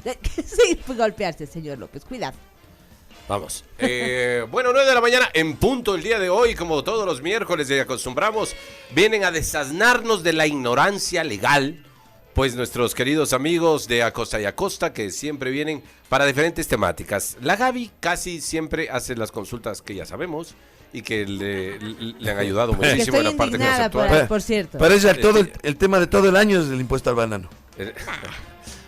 Sí, golpearse, señor López, cuidado. Vamos. Bueno, 9 de la mañana en punto el día de hoy, como todos los miércoles ya acostumbramos, vienen a desasnarnos de la ignorancia legal, pues nuestros queridos amigos de Acosta y Acosta, que siempre vienen para diferentes temáticas. La Gaby casi siempre hace las consultas que ya sabemos y que le han ayudado muchísimo en la parte conceptual. Por cierto. Parece el tema de todo el año es el impuesto al banano.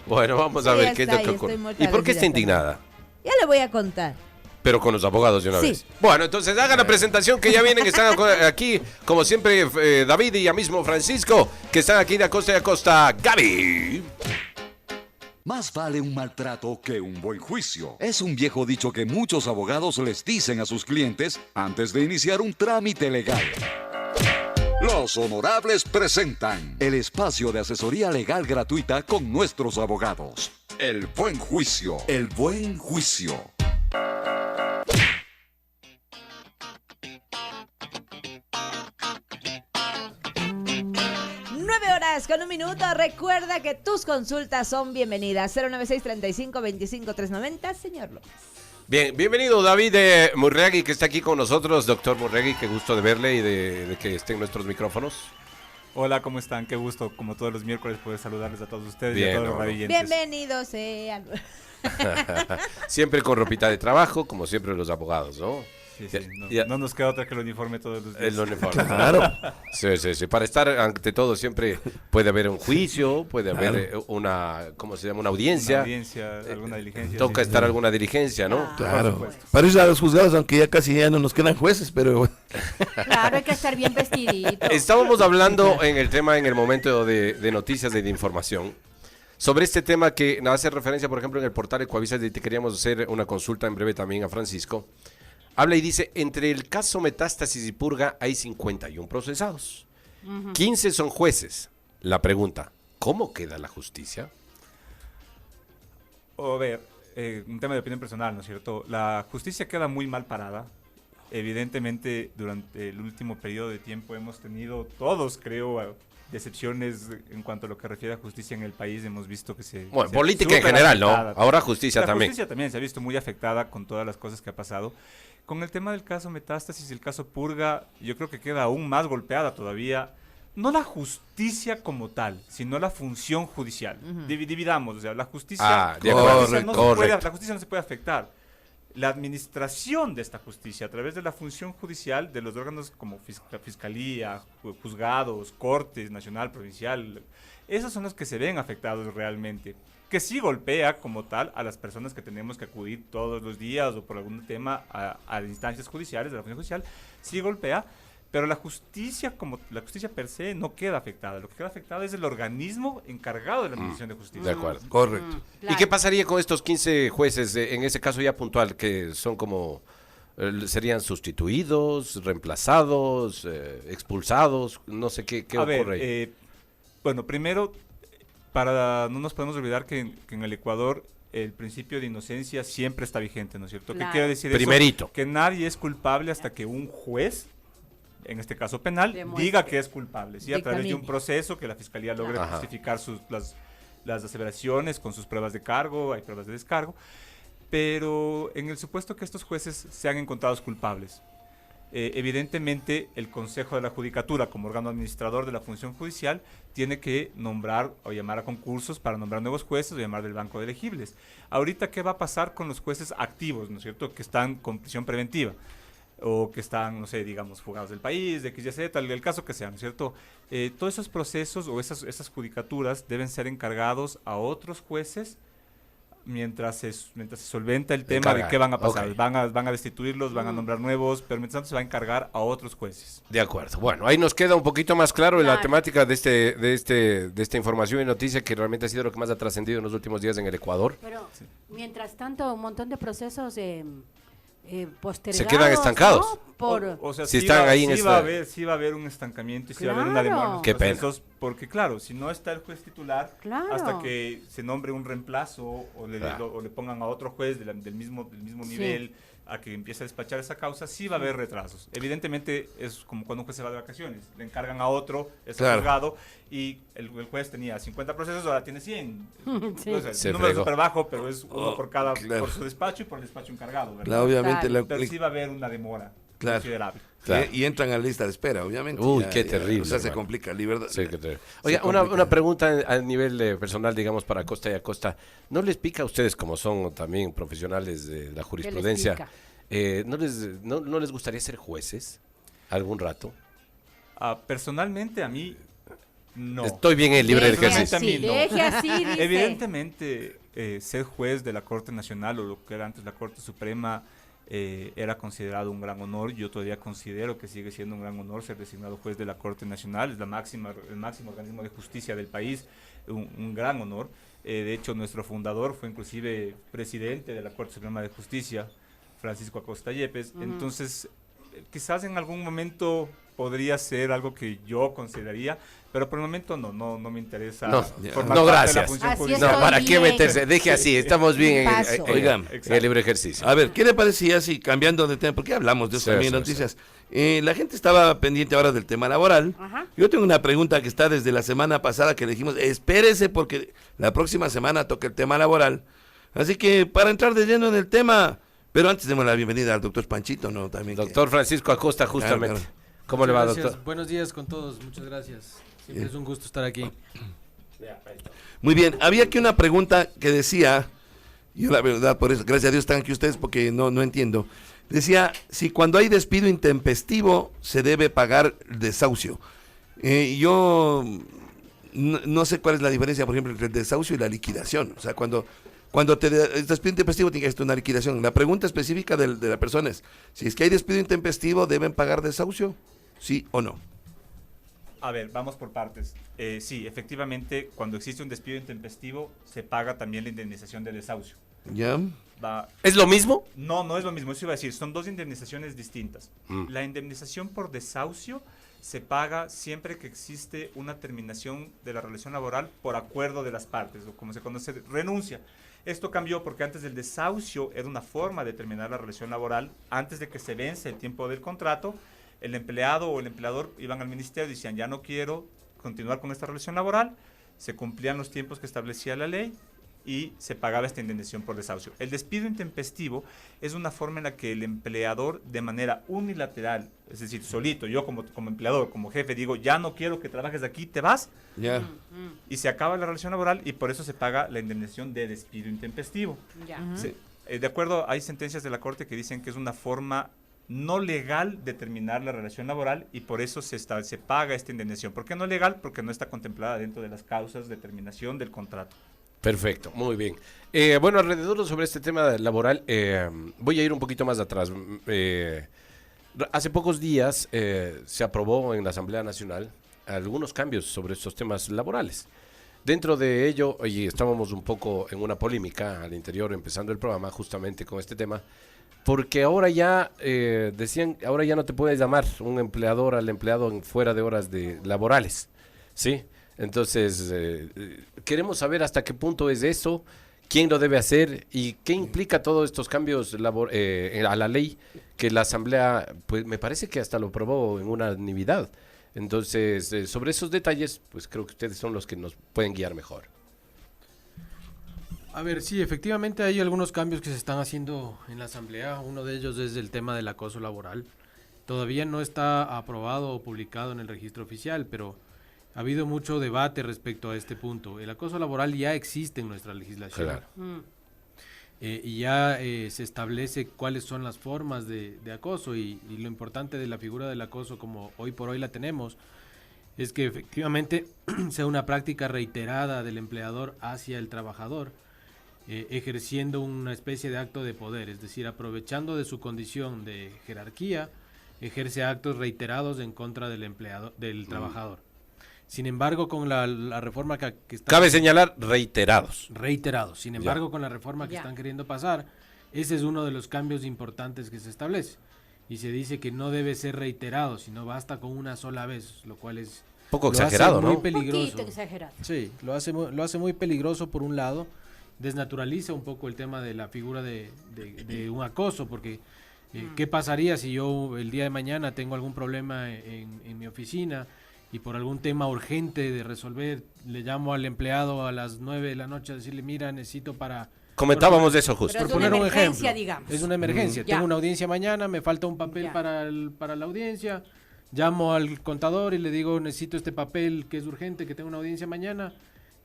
Bueno, vamos a ver qué es lo que ocurre. ¿Y por qué está indignada? Ya le voy a contar. Pero con los abogados de una Sí. vez. Bueno, entonces hagan la presentación que ya vienen, están aquí, como siempre, David y ya mismo Francisco, que están aquí de Acosta y Acosta. Gaby. Más vale un maltrato que un buen juicio. Es un viejo dicho que muchos abogados les dicen a sus clientes antes de iniciar un trámite legal. Los Honorables presentan el espacio de asesoría legal gratuita con nuestros abogados. El Buen Juicio. El Buen Juicio. 9:01. Recuerda que tus consultas son bienvenidas. 096-35-25-390, señor López. Bien, bienvenido David Murregui, que está aquí con nosotros. Doctor Murregui, qué gusto de verle y de que estén nuestros micrófonos. Hola, ¿cómo están? Qué gusto, como todos los miércoles, poder saludarles a todos ustedes Bien, y a todos los radioyentes. Bienvenidos sean. Siempre con ropita de trabajo, como siempre los abogados, ¿no? Sí, sí, Ya. no nos queda otra que el uniforme todos los días. El uniforme. Claro. Sí. Para estar ante todo siempre puede haber un juicio, puede haber una, ¿cómo se llama? Una audiencia. Una audiencia, alguna diligencia. Toca sí, estar sí. alguna diligencia, ¿no? Claro. Para ir a los juzgados, aunque ya casi ya no nos quedan jueces, pero... Claro, hay que estar bien vestidito. Estábamos hablando en el tema, en el momento de noticias y de información, sobre este tema que nos hace referencia, por ejemplo, en el portal Ecoavisas, y te queríamos hacer una consulta en breve también a Francisco. Habla y dice, entre el caso Metástasis y Purga hay 51 procesados. 15 son jueces. La pregunta, ¿cómo queda la justicia? A ver, un tema de opinión personal, ¿no es cierto? La justicia queda muy mal parada. Evidentemente, durante el último periodo de tiempo hemos tenido todos, creo, decepciones en cuanto a lo que refiere a justicia en el país. Hemos visto que Bueno, política en general, ¿no? Ahora justicia la también. justicia también se ha visto muy afectada con todas las cosas que ha pasado. Con el tema del caso Metástasis y el caso Purga, yo creo que queda aún más golpeada todavía, no la justicia como tal, sino la función judicial. Dividamos, o sea, la justicia, de la acuerdo, justicia no se puede afectar. La administración de esta justicia a través de la función judicial de los órganos como fiscalía, juzgados, cortes, nacional, provincial, esos son los que se ven afectados realmente. Que sí golpea como tal a las personas que tenemos que acudir todos los días o por algún tema a instancias judiciales, de la función judicial, sí golpea, pero la justicia per se no queda afectada. Lo que queda afectado es el organismo encargado de la administración de justicia. De acuerdo. Correcto. ¿Y qué pasaría con estos 15 jueces, en ese caso ya puntual, que son como, serían sustituidos, reemplazados, expulsados? No sé qué ocurre ahí. Bueno, primero, no nos podemos olvidar que en el Ecuador el principio de inocencia siempre está vigente, ¿no es cierto? Claro. ¿Qué quiere decir Primerito. eso? Que nadie es culpable hasta que un juez, en este caso penal, Demuestre. diga que es culpable, ¿sí? A través de un Dictamine. proceso que la fiscalía logre Ajá. justificar las aseveraciones con sus pruebas de cargo, hay pruebas de descargo, pero en el supuesto que estos jueces sean encontrados culpables, evidentemente el Consejo de la Judicatura, como órgano administrador de la función judicial, tiene que nombrar o llamar a concursos para nombrar nuevos jueces o llamar del banco de elegibles. Ahorita, ¿qué va a pasar con los jueces activos, ¿no es cierto?, que están con prisión preventiva o que están, no sé, digamos, fugados del país, de X, Y, Z, el caso que sea, ¿no es cierto? Todos esos procesos o esas judicaturas deben ser encargados a otros jueces mientras se solventa el tema de qué van a pasar. Ok. Van a destituirlos, van a nombrar nuevos, pero mientras tanto se va a encargar a otros jueces. De acuerdo. Bueno, ahí nos queda un poquito más claro la Claro. temática de esta información y noticia que realmente ha sido lo que más ha trascendido en los últimos días en el Ecuador. Pero, mientras tanto, un montón de procesos postergados. Se quedan estancados. ¿no? Por... O sea, Si están ahí en sí esta- va a haber un estancamiento y sí va a haber una demora en los Qué pena. procesos Porque claro, si no está el juez titular, Claro. hasta que se nombre un reemplazo o le, Claro. o le pongan a otro juez del mismo Sí. nivel a que empiece a despachar esa causa, sí va a haber retrasos. Evidentemente es como cuando un juez se va de vacaciones, le encargan a otro, es Claro. juzgado, y el juez tenía 50 procesos, ahora tiene 100. Sí. O sea, Se el número es fregó. súper bajo, pero es uno por cada, claro. por su despacho y por el despacho encargado, ¿verdad? Claro, obviamente. Claro. Pero sí va a haber una demora Claro. considerable. Claro. Y entran a la lista de espera, obviamente. Uy, qué terrible, O sea, se hermano. complica, libertad. Sí, que te- Se Oiga, complica. una pregunta a nivel personal, digamos, para Costa y Acosta. ¿No les pica a ustedes, como son también profesionales de la jurisprudencia, pica? no les gustaría ser jueces algún rato? Personalmente a mí, no. Estoy bien en libre de Deje ejercicio. También así, no. deje así, dice. Evidentemente, ser juez de la Corte Nacional o lo que era antes la Corte Suprema era considerado un gran honor. Yo todavía considero que sigue siendo un gran honor ser designado juez de la Corte Nacional. Es el máximo organismo de justicia del país, un gran honor. De hecho, nuestro fundador fue inclusive presidente de la Corte Suprema de Justicia, Francisco Acosta Yepes. Entonces, quizás en algún momento podría ser algo que yo consideraría, pero por el momento no me interesa. No, formar no, parte de la gracias. función Así judicial. No, Estoy ¿para qué bien. meterse? Deje así, estamos bien en, Paso. Oigan, en el libre ejercicio. A ver, ¿qué le parecía si cambiando de tema? Porque hablamos de eso Sí, también en sí, noticias. La gente estaba pendiente ahora del tema laboral. Ajá. Yo tengo una pregunta que está desde la semana pasada que le dijimos, espérese porque la próxima semana toca el tema laboral. Así que para entrar de lleno en el tema, pero antes demos la bienvenida al doctor Panchito, ¿no? También que- Doctor Francisco Acosta, justamente. Claro. ¿Cómo le va, Gracias. doctor? Buenos días con todos, muchas gracias. Siempre es un gusto estar aquí. Muy bien, había aquí una pregunta que decía, yo la verdad, por eso, gracias a Dios están aquí ustedes porque no entiendo. Decía, si cuando hay despido intempestivo se debe pagar desahucio. Yo no sé cuál es la diferencia, por ejemplo, entre el desahucio y la liquidación. O sea, cuando el despido intempestivo tiene que ser una liquidación. La pregunta específica de la persona es, si es que hay despido intempestivo, ¿deben pagar desahucio? ¿Sí o no? A ver, vamos por partes. Sí, efectivamente, cuando existe un despido intempestivo, se paga también la indemnización de desahucio. ¿Ya? ¿Es lo mismo? No es lo mismo, eso iba a decir, son dos indemnizaciones distintas. Mm. La indemnización por desahucio se paga siempre que existe una terminación de la relación laboral por acuerdo de las partes, o como se conoce, renuncia. Esto cambió porque antes el desahucio era una forma de terminar la relación laboral. Antes de que se vence el tiempo del contrato, el empleado o el empleador iban al ministerio y decían, ya no quiero continuar con esta relación laboral, se cumplían los tiempos que establecía la ley y se pagaba esta indemnización por desahucio. El despido intempestivo es una forma en la que el empleador, de manera unilateral, es decir, solito, yo como empleador, como jefe, digo, ya no quiero que trabajes aquí, te vas, ¿Ya? y se acaba la relación laboral y por eso se paga la indemnización de despido intempestivo. Ya. De acuerdo, hay sentencias de la Corte que dicen que es una forma no legal de terminar la relación laboral y por eso se paga esta indemnización. ¿Por qué no legal? Porque no está contemplada dentro de las causas de terminación del contrato. Perfecto, muy bien. Bueno, alrededor sobre este tema laboral, voy a ir un poquito más atrás. Hace pocos días se aprobó en la Asamblea Nacional algunos cambios sobre estos temas laborales. Dentro de ello, oye, estábamos un poco en una polémica al interior, empezando el programa justamente con este tema, porque ahora ya, decían, ahora ya no te puedes llamar un empleador al empleado fuera de horas laborales, ¿sí? Entonces, queremos saber hasta qué punto es eso, quién lo debe hacer y qué implica todos estos cambios a la ley que la Asamblea, pues me parece que hasta lo aprobó en unanimidad. Entonces, sobre esos detalles, pues creo que ustedes son los que nos pueden guiar mejor. A ver, sí, efectivamente hay algunos cambios que se están haciendo en la Asamblea. Uno de ellos es el tema del acoso laboral. Todavía no está aprobado o publicado en el registro oficial, pero ha habido mucho debate respecto a este punto. El acoso laboral ya existe en nuestra legislación. Claro. Y ya se establece cuáles son las formas de acoso y lo importante de la figura del acoso como hoy por hoy la tenemos es que efectivamente sea una práctica reiterada del empleador hacia el trabajador, ejerciendo una especie de acto de poder, es decir, aprovechando de su condición de jerarquía, ejerce actos reiterados en contra del empleado, del trabajador. Sin embargo, con la reforma que está... Cabe señalar reiterados. Reiterados. Sin embargo, con la reforma que Ya. están queriendo pasar, ese es uno de los cambios importantes que se establece. Y se dice que no debe ser reiterado, sino basta con una sola vez, lo cual es Poco lo hace exagerado, muy ¿no? peligroso. Poquito exagerado. Sí, lo hace muy peligroso por un lado, desnaturaliza un poco el tema de la figura de un acoso, porque ¿qué pasaría si yo el día de mañana tengo algún problema en mi oficina y por algún tema urgente de resolver, le llamo al empleado a las 9 de la noche a decirle, mira, necesito para... Comentábamos de eso justo. Pero Por es una poner un emergencia, ejemplo, digamos. es una emergencia. Ya. Tengo una audiencia mañana, me falta un papel Ya. para la audiencia. Llamo al contador y le digo, necesito este papel que es urgente, que tengo una audiencia mañana.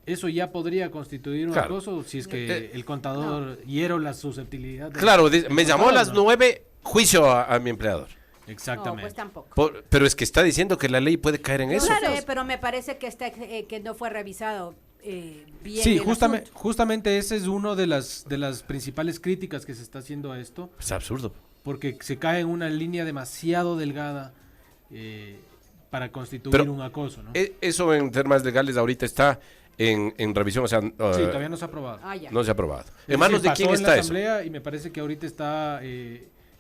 Eso ya podría constituir un Claro. acoso si es que el contador hiero la susceptibilidad. Claro, del me llamó a las contador, ¿no? 9, juicio a mi empleador. No, Exactamente. pues tampoco. Pero es que está diciendo que la ley puede caer en Yo eso. sé, pero me parece que que no fue revisado bien. Sí, el asunto. justamente ese es uno de las principales críticas que se está haciendo a esto, Es absurdo. porque se cae en una línea demasiado delgada para constituir Pero un acoso, ¿no? Eso en temas legales ahorita está en revisión, o sea, Sí, todavía no se ha aprobado. Ah, ya. no se ha aprobado. Es ¿En manos decir, de quién pasó en está la eso? asamblea y me parece que ahorita está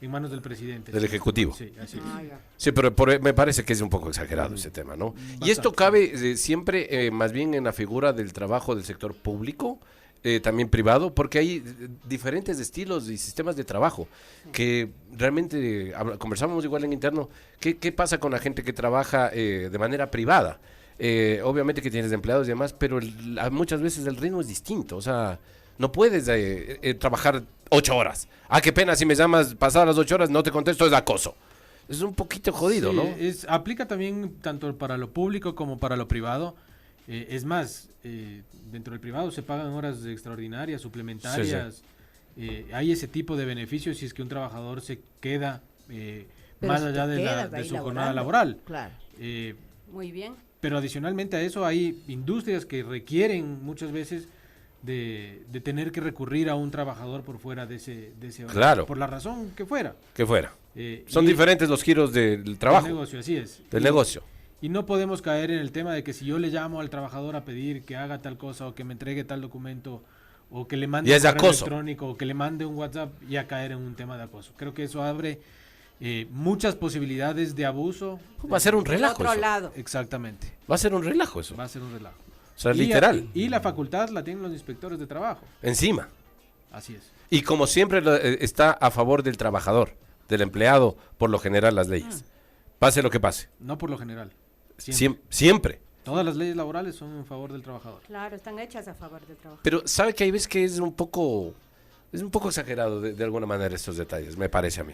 en manos del presidente. Del Ejecutivo. Sí, así es. Ah, ya. Sí, pero me parece que es un poco exagerado ese tema, ¿no? Y esto cabe siempre más bien en la figura del trabajo del sector público, también privado, porque hay diferentes estilos y sistemas de trabajo que realmente conversamos igual en interno. ¿Qué pasa con la gente que trabaja de manera privada? Obviamente que tienes empleados y demás, pero muchas veces el ritmo es distinto, o sea, no puedes trabajar 8 horas. Ah, qué pena, si me llamas pasadas las 8 horas no te contesto, es acoso. Es un poquito jodido, Sí, ¿no? aplica también tanto para lo público como para lo privado. Es más, dentro del privado se pagan horas extraordinarias, suplementarias. Hay ese tipo de beneficios si es que un trabajador se queda Pero más si allá te de quedas de ahí su jornada laborando. laboral. Claro. Muy bien. Pero adicionalmente a eso hay industrias que requieren muchas veces de tener que recurrir a un trabajador por fuera de ese horario, Claro. por la razón que fuera. Que fuera. Son Y diferentes los giros del el trabajo, negocio, así es. del Y- negocio. Y no podemos caer en el tema de que si yo le llamo al trabajador a pedir que haga tal cosa o que me entregue tal documento o que le mande Ya un es de correo acoso. electrónico o que le mande un WhatsApp, ya caer en un tema de acoso. Creo que eso abre muchas posibilidades de abuso. Va a ser un Del relajo otro eso. lado. Exactamente. Va a ser un relajo eso. Va a ser un relajo. O sea, Y literal. y la facultad la tienen los inspectores de trabajo. Encima. Así es. Y como siempre está a favor del trabajador, del empleado, por lo general las leyes. Pase lo que pase. No por lo general. Siempre. Siempre. Todas las leyes laborales son en favor del trabajador. Claro, están hechas a favor del trabajo. Pero sabe que hay veces que es un poco exagerado de alguna manera estos detalles, me parece a mí.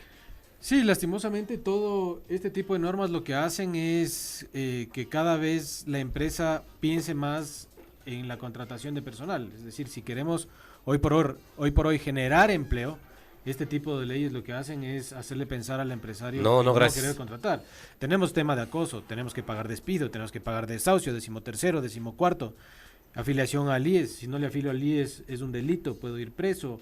Sí, lastimosamente todo este tipo de normas lo que hacen es que cada vez la empresa piense más en la contratación de personal. Es decir, si queremos hoy por hoy generar empleo, este tipo de leyes lo que hacen es hacerle pensar al empresario No, en no, cómo gracias. querer contratar. Tenemos tema de acoso, tenemos que pagar despido, tenemos que pagar desahucio, 13º, 14º, afiliación al IES. Si no le afilio al IES es un delito, puedo ir preso.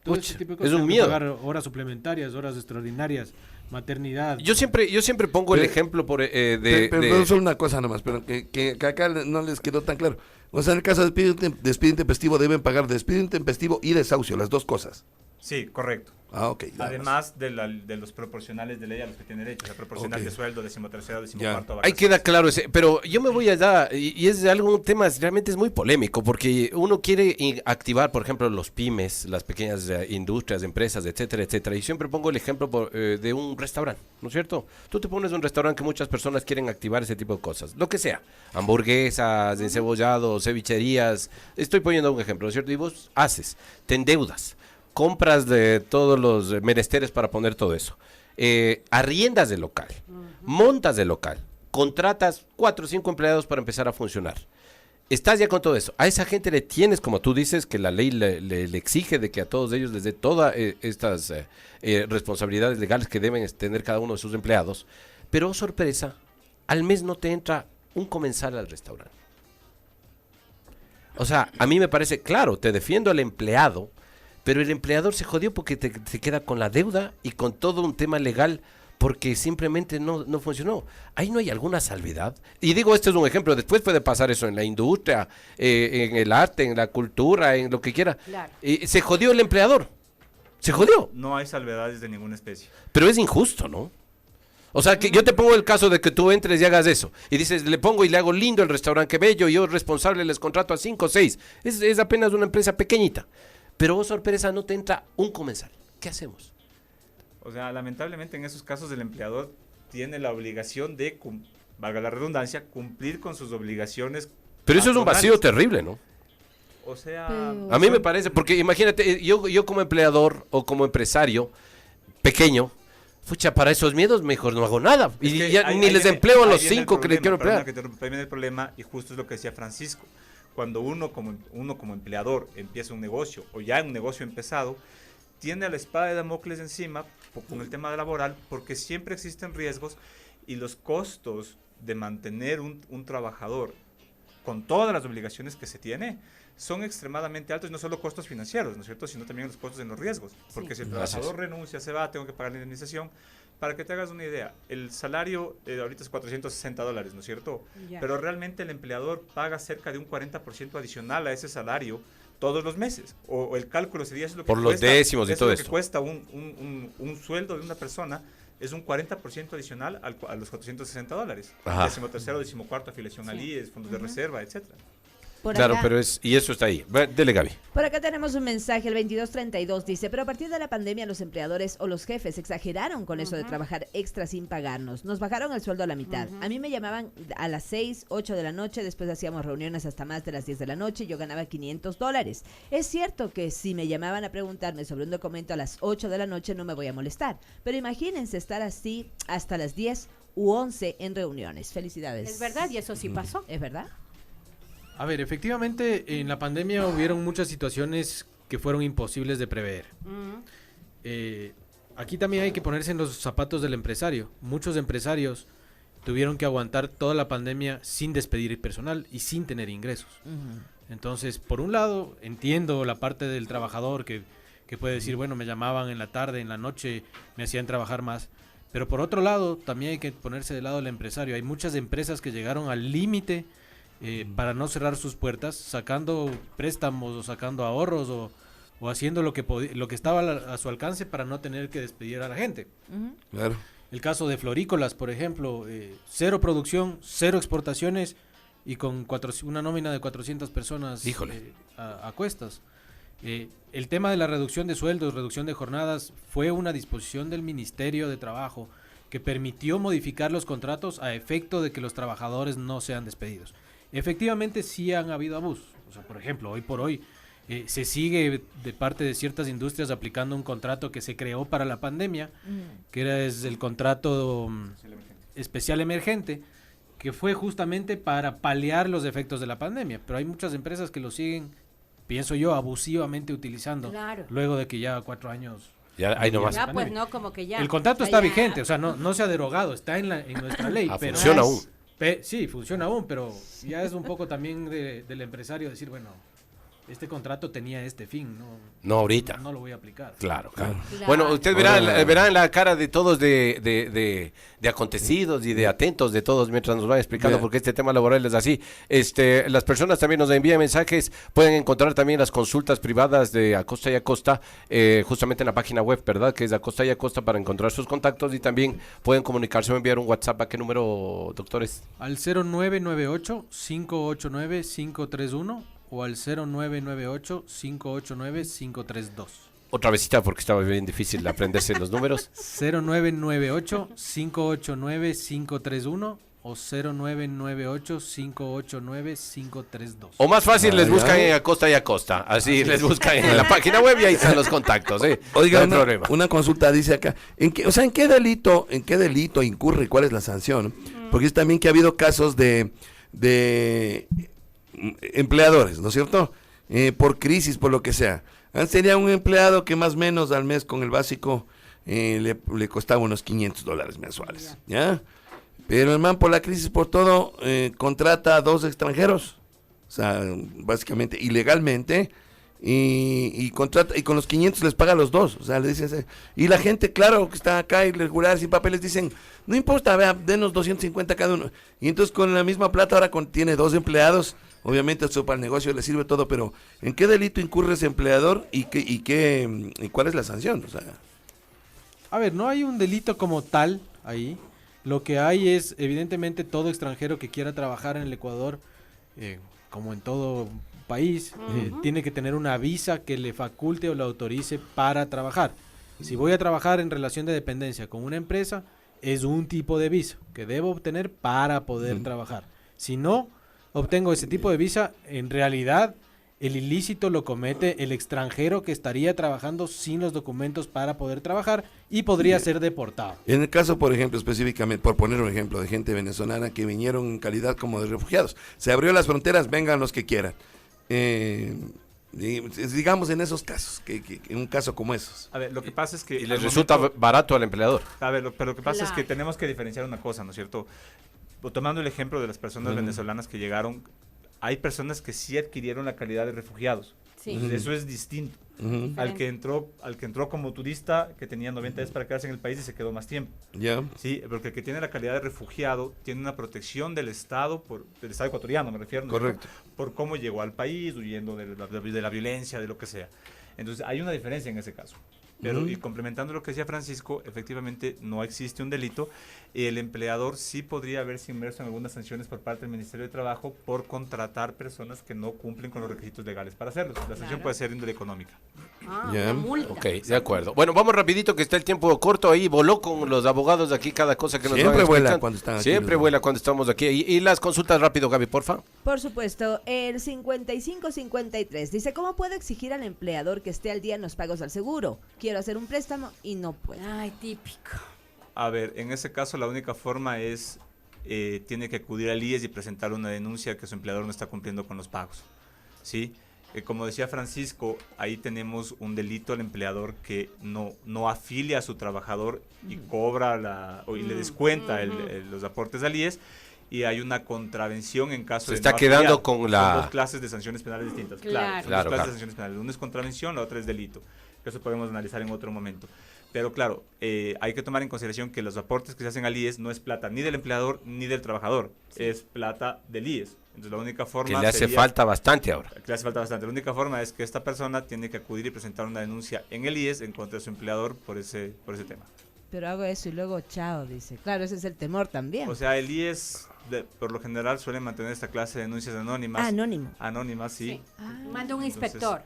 Todo Pucha, ese tipo de es cosas. un Tengo que miedo. pagar horas suplementarias, horas extraordinarias, maternidad. Yo siempre pongo el Pero- ejemplo Pero solo una cosa nomás, pero que acá no les quedó tan claro. O sea, en el caso de despido intempestivo deben pagar despido intempestivo y desahucio, las dos cosas. Sí, correcto. Ah, ok. nada más. Además de los proporcionales de ley a los que tiene derecho, o sea, proporcional Ok. de sueldo, 13º, 14º, Ya. Ahí queda claro ese, pero yo me voy allá y es de algo, un tema realmente es muy polémico porque uno quiere activar, por ejemplo, los pymes, las pequeñas industrias, empresas, etcétera, etcétera. Y siempre pongo el ejemplo de un restaurante, ¿no es cierto? Tú te pones un restaurante que muchas personas quieren activar ese tipo de cosas, lo que sea, hamburguesas, encebollados, cevicherías, estoy poniendo un ejemplo, ¿no es cierto? Y vos te endeudas, compras de todos los menesteres para poner todo eso. Arriendas de local, montas de local, contratas 4 o 5 empleados para empezar a funcionar. Estás ya con todo eso. A esa gente le tienes, como tú dices, que la ley le exige de que a todos ellos les dé todas estas responsabilidades legales que deben tener cada uno de sus empleados. Pero, oh, sorpresa, al mes no te entra un comensal al restaurante. O sea, a mí me parece, claro, te defiendo al empleado, pero el empleador se jodió porque se queda con la deuda y con todo un tema legal porque simplemente no funcionó. Ahí no hay alguna salvedad. Y digo, este es un ejemplo, después puede pasar eso en la industria, en el arte, en la cultura, en lo que quiera. Claro. Se jodió el empleador. Se jodió. No hay salvedades de ninguna especie. Pero es injusto, ¿no? O sea, que yo te pongo el caso de que tú entres y hagas eso. Y dices, le pongo y le hago lindo el restaurante, que bello, yo responsable les contrato a 5 o 6. Es apenas una empresa pequeñita. Pero vos, sorpresa, no te entra un comensal. ¿Qué hacemos? O sea, lamentablemente en esos casos el empleador tiene la obligación de, valga la redundancia, cumplir con sus obligaciones. Pero eso es un patronales. vacío terrible, ¿no? O sea, Pero- A mí me parece, porque imagínate, yo como empleador o como empresario pequeño, fucha, para esos miedos mejor no hago nada. es Y que ya ahí ni les viene- empleo a ahí los viene el 5 que les problema, quiero perdona emplear. que te interrumpa, ahí viene el problema, y justo es lo que decía Francisco. Cuando uno como empleador empieza un negocio o ya un negocio empezado, tiene a la espada de Damocles encima con el tema laboral, porque siempre existen riesgos y los costos de mantener un trabajador con todas las obligaciones que se tiene son extremadamente altos, y no solo costos financieros, ¿no es cierto?, sino también los costos en los riesgos, porque si el trabajador renuncia, se va, tengo que pagar la indemnización. Para que te hagas una idea, el salario ahorita es $460, ¿no es cierto? Ya. Pero realmente el empleador paga cerca de un 40% adicional a ese salario todos los meses. O el cálculo sería eso, es lo que Por los décimos y eso todo es lo esto. que cuesta un sueldo de una persona, es un 40% adicional a los $460. Ajá. 13º, 14º afiliación al IES, fondos de reserva, etcétera. Por Claro, acá- pero y eso está ahí. Dele, Gaby. Por acá tenemos un mensaje, el 2232 dice, pero a partir de la pandemia los empleadores o los jefes exageraron con eso de trabajar extra sin pagarnos. Nos bajaron el sueldo a la mitad. A mí me llamaban a las 6, 8 de la noche, después hacíamos reuniones hasta más de las 10 de la noche y yo ganaba $500. Es cierto que si me llamaban a preguntarme sobre un documento a las 8 de la noche no me voy a molestar, pero imagínense estar así hasta las 10 u 11 en reuniones. Felicidades. Es verdad, y eso sí pasó. ¿Es verdad? A ver, efectivamente, en la pandemia hubieron muchas situaciones que fueron imposibles de prever. Aquí también hay que ponerse en los zapatos del empresario. Muchos empresarios tuvieron que aguantar toda la pandemia sin despedir personal y sin tener ingresos. Entonces, por un lado, entiendo la parte del trabajador que puede decir, bueno, me llamaban en la tarde, en la noche, me hacían trabajar más. Pero por otro lado, también hay que ponerse del lado del empresario. Hay muchas empresas que llegaron al límite para no cerrar sus puertas, sacando préstamos o sacando ahorros o haciendo lo que estaba a su alcance para no tener que despedir a la gente. Claro. El caso de Florícolas, por ejemplo, cero producción, cero exportaciones y con una nómina de 400 personas Híjole. a cuestas. El tema de la reducción de sueldos, reducción de jornadas, fue una disposición del Ministerio de Trabajo que permitió modificar los contratos a efecto de que los trabajadores no sean despedidos. Efectivamente sí han habido abusos. O sea, por ejemplo, hoy por hoy se sigue de parte de ciertas industrias aplicando un contrato que se creó para la pandemia, que era el contrato especial emergente, que fue justamente para paliar los efectos de la pandemia. Pero hay muchas empresas que lo siguen, pienso yo, abusivamente utilizando, Claro. luego de que ya 4 años... Ya, ahí nomás. Ya, pues pandemia. no, como que ya. El contrato O sea, está ya- vigente, o sea, no se ha derogado, está en nuestra ley. Ah, pero funciona aún. Sí, funciona aún, pero ya es un poco también del empresario decir, bueno, este contrato tenía este fin, No ahorita. no lo voy a aplicar. Claro, claro. Claro. Bueno, usted verá en la cara de todos de acontecidos y de atentos de todos mientras nos van explicando, Vea. porque este tema laboral es así. Las personas también nos envían mensajes, pueden encontrar también las consultas privadas de Acosta y Acosta, justamente en la página web, ¿verdad? Que es Acosta y Acosta, para encontrar sus contactos, y también pueden comunicarse o enviar un WhatsApp. ¿A qué número, doctores? Al 0998-589-531 o al 0998-589-532. Otra vesita, porque estaba bien difícil aprenderse los números. 0998-589-531 o 0998-589-532. O más fácil, les Ay, buscan ay. en Acosta y Acosta. Así les buscan en la página web y ahí están los contactos. Oiga, no hay problema. una consulta dice acá, ¿en qué delito incurre y cuál es la sanción? Porque es también que ha habido casos de empleadores, ¿no es cierto? Por crisis, por lo que sea. Antes tenía un empleado que más o menos al mes con el básico le costaba unos $500 mensuales, ¿ya? Pero el man por la crisis, por todo, contrata a 2 extranjeros, o sea, básicamente ilegalmente, y contrata, y con los 500 les paga a los 2, o sea, le dicen, y la gente, claro, que está acá irregular, sin papeles, dicen, no importa, vea, denos 250 cada uno, y entonces con la misma plata ahora tiene 2 empleados, obviamente esto para el negocio le sirve todo, pero ¿en qué delito incurre ese empleador y cuál es la sanción? O sea, A ver, no hay un delito como tal ahí, Lo que hay es, evidentemente, todo extranjero que quiera trabajar en el Ecuador, como en todo país, tiene que tener una visa que le faculte o le autorice para trabajar. Si voy a trabajar en relación de dependencia con una empresa, es un tipo de visa que debo obtener para poder trabajar. Si no obtengo ese tipo de visa, en realidad el ilícito lo comete el extranjero que estaría trabajando sin los documentos para poder trabajar y podría ser deportado. En el caso, por ejemplo, específicamente, por poner un ejemplo de gente venezolana que vinieron en calidad como de refugiados, se abrió las fronteras, vengan los que quieran. Digamos en esos casos, que en un caso como esos. A ver, lo que pasa es que... Y les resulta barato al empleador. A ver, pero lo que pasa es que Claro. tenemos que diferenciar una cosa, ¿no es cierto? Tomando el ejemplo de las personas venezolanas que llegaron, hay personas que sí adquirieron la calidad de refugiados. Sí. Entonces, eso es distinto. Ujú. Al que entró como turista, que tenía 90 días para quedarse en el país y se quedó más tiempo. Ya. Sí, porque el que tiene la calidad de refugiado tiene una protección del Estado, del Estado ecuatoriano, me refiero, ¿no? Correcto. Por cómo llegó al país, huyendo de la violencia, de lo que sea. Entonces, hay una diferencia en ese caso. Pero, y complementando lo que decía Francisco, efectivamente no existe un delito. El empleador sí podría verse inmerso en algunas sanciones por parte del Ministerio de Trabajo por contratar personas que no cumplen con los requisitos legales para hacerlo. La sanción Claro. puede ser de índole económica. Ya. Una multa. Ok, de acuerdo. Bueno, vamos rapidito que está el tiempo corto ahí. Voló con los abogados de aquí cada cosa que nos Siempre van vuela explicando. cuando están aquí Siempre los- vuela cuando estamos aquí. Y las consultas rápido, Gaby, porfa. Por supuesto, el 5553 dice, ¿cómo puedo exigir al empleador que esté al día en los pagos al seguro? Quiero hacer un préstamo y no puedo. Ay, típico. A ver, en ese caso la única forma es, tiene que acudir al IES y presentar una denuncia que su empleador no está cumpliendo con los pagos. ¿Sí? Como decía Francisco, ahí tenemos un delito al empleador que no afilia a su trabajador y cobra y le descuenta los aportes al IES, y hay una contravención en caso Se de está no quedando afiliar. con Son la- dos clases de sanciones penales distintas. Claro. Son dos Claro, clases claro. de sanciones penales. Una es contravención, la otra es delito. Eso podemos analizar en otro momento. Pero claro, hay que tomar en consideración que los aportes que se hacen al IES no es plata ni del empleador ni del trabajador, es plata del IES. Entonces la única forma Que le hace sería- falta bastante ahora. que le hace falta bastante. La única forma es que esta persona tiene que acudir y presentar una denuncia en el IES en contra de su empleador por ese tema. Pero hago eso y luego chao, dice. Claro, ese es el temor también. O sea, el IES por lo general suele mantener esta clase de denuncias anónimas. Anónimo. Anónimas, sí. Manda un inspector.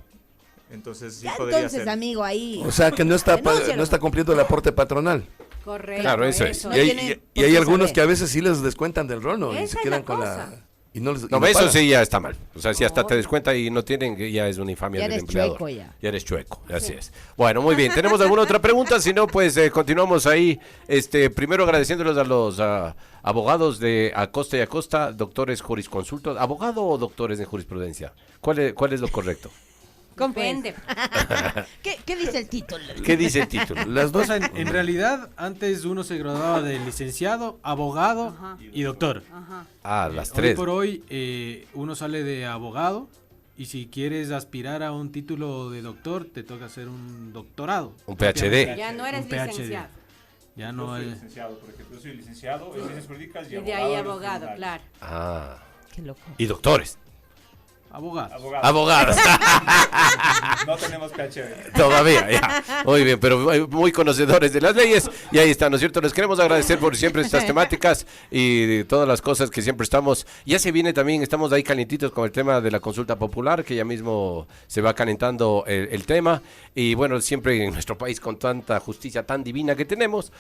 Entonces sí Ya podría entonces, ser. amigo, ahí. O sea que no está, Denúncialo. no está cumpliendo el aporte patronal. Correcto. Claro, eso es. No Y hay, tiene y por hay qué algunos saber. que a veces sí les descuentan del rono y Esa se es quedan la con cosa. la... Y no les, y No, no eso pagan. sí ya está mal. O sea, si hasta No. te descuenta y no tienen, que ya es una infamia Ya del eres empleador. chueco ya. Ya eres chueco, así es. Bueno, muy bien. ¿Tenemos alguna otra pregunta? Si no, pues continuamos ahí. Primero agradeciéndoles a los abogados de Acosta y Acosta, doctores jurisconsultos. ¿Abogado o doctores en jurisprudencia? ¿Cuál es lo correcto? Depende. ¿Qué dice el título? ¿Qué dice el título? Las dos... O sea, en realidad, antes uno se graduaba de licenciado, abogado Ajá. y doctor. Ajá. Ah, las Hoy tres. por hoy, uno sale de abogado y si quieres aspirar a un título de doctor, te toca hacer un doctorado. Un PhD. Ya no eres Un PhD. licenciado. Ya Yo no soy es... licenciado, por ejemplo, yo soy licenciado en ciencias jurídicas Y de ahí abogado, claro. Ah. Qué loco. Y doctores. Abogado. Abogado. Abogados. No tenemos PhD. Todavía, ya. Muy bien, pero muy conocedores de las leyes. Y ahí está, ¿no es cierto? Les queremos agradecer por siempre estas temáticas y todas las cosas que siempre estamos. Ya se viene también, estamos ahí calientitos con el tema de la consulta popular, que ya mismo se va calentando el tema. Y bueno, siempre en nuestro país con tanta justicia tan divina que tenemos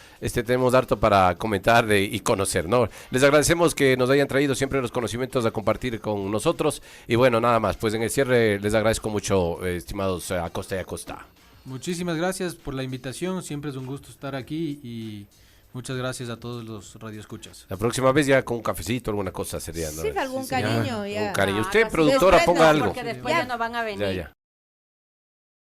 harto para comentar y conocer, ¿no? Les agradecemos que nos hayan traído siempre los conocimientos a compartir con nosotros. Y bueno, nada más, pues en el cierre les agradezco mucho, estimados Acosta y Acosta. Muchísimas gracias por la invitación. Siempre es un gusto estar aquí y muchas gracias a todos los radioescuchas. La próxima vez ya con un cafecito, alguna cosa sería, ¿no? Sí, algún Sí, señor. cariño. Ya. Un cariño. Ah, Usted, no, productora, después ponga no, algo. Porque después ya no van a venir. Ya, ya.